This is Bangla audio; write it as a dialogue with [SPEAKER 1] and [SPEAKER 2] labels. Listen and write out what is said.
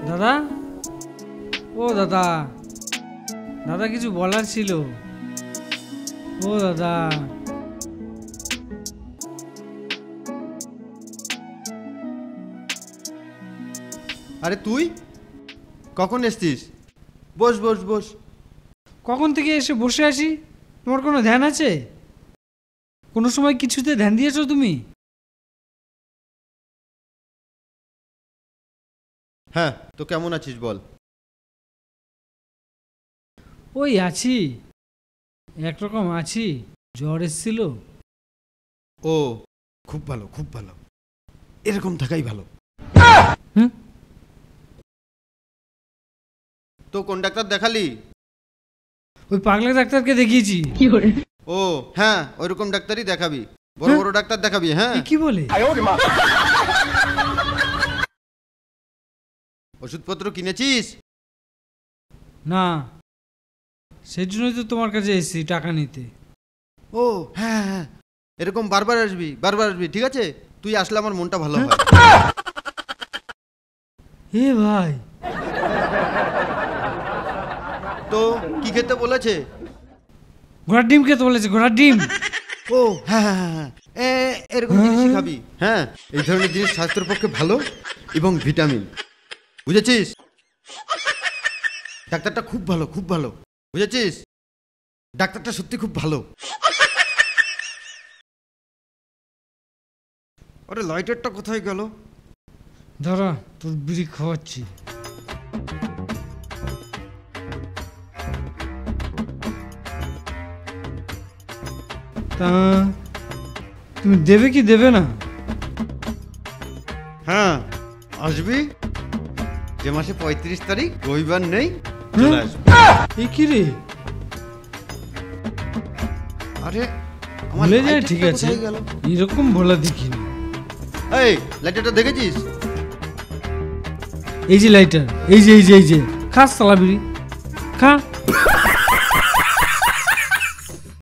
[SPEAKER 1] দাদা, ও দাদা, দাদা কিছু বলার ছিল। ও দাদা,
[SPEAKER 2] আরে তুই কখন এসছিস? বস বস বস।
[SPEAKER 1] কখন থেকে এসে বসে আছি? তোমার কোনো ধ্যান আছে? কোনো সময় কিছুতে ধ্যান দিয়েছো তুমি?
[SPEAKER 2] হ্যাঁ, তো কেমন আছিস বল?
[SPEAKER 1] ওই আছি, একরকম আছি। জ্বর এসেছিল।
[SPEAKER 2] ও, খুব ভালো খুব ভালো, এরকম থাকাই ভালো।
[SPEAKER 1] হুম,
[SPEAKER 2] তো কোন ডাক্তার দেখালি?
[SPEAKER 1] ওই পাগলা ডাক্তারকে দেখিয়েছি।
[SPEAKER 2] ও হ্যাঁ, ওইরকম ডাক্তারই দেখাবি, বড় বড় ডাক্তার দেখাবি। হ্যাঁ,
[SPEAKER 1] এ কি বলে?
[SPEAKER 2] ওষুধপত্র কিনেছিস?
[SPEAKER 1] না, সেই জন্যই তো তোমার কাছে এসেছি টাকা নিতে।
[SPEAKER 2] ও হ্যাঁ হ্যাঁ, এরকম বারবার আসবি বারবার আসবি, ঠিক আছে? তুই আসলে আমার মনটা ভালো হয়।
[SPEAKER 1] এ ভাই,
[SPEAKER 2] তো কি খেতে বলেছে?
[SPEAKER 1] ঘোড়ার ডিম খেতে বলেছে, ঘোড়ার ডিম।
[SPEAKER 2] ও হ্যাঁ হ্যাঁ হ্যাঁ, এরকম জিনিসই খাবি। হ্যাঁ, এই ধরনের জিনিস স্বাস্থ্যের পক্ষে ভালো এবং ভিটামিন, বুঝেছিস? ডাক্তারটা খুব ভালো খুব ভালো, বুঝেছিস? ডাক্তারটা সত্যি খুব ভালো। আরে লাইটারটা কোথায় গেল?
[SPEAKER 1] ধরো তোর বিড়ি খাওয়াচ্ছি। তা তুমি দেবে কি দেবে না?
[SPEAKER 2] হ্যাঁ, আসবি যে মাসে 35 তারিখ রবিবার নেই, চলে আসবি।
[SPEAKER 1] এ কি রে?
[SPEAKER 2] আরে আমার
[SPEAKER 1] ভুলে যায়,
[SPEAKER 2] লাইটারটা
[SPEAKER 1] ঠিক আছে,
[SPEAKER 2] কোথায় গেল?
[SPEAKER 1] এরকম ভোলা দেখিনি।
[SPEAKER 2] এই লাইটারটা দেখেছিস?
[SPEAKER 1] এই যে লাইটার, এই যে খা সালা বিড়ি খা।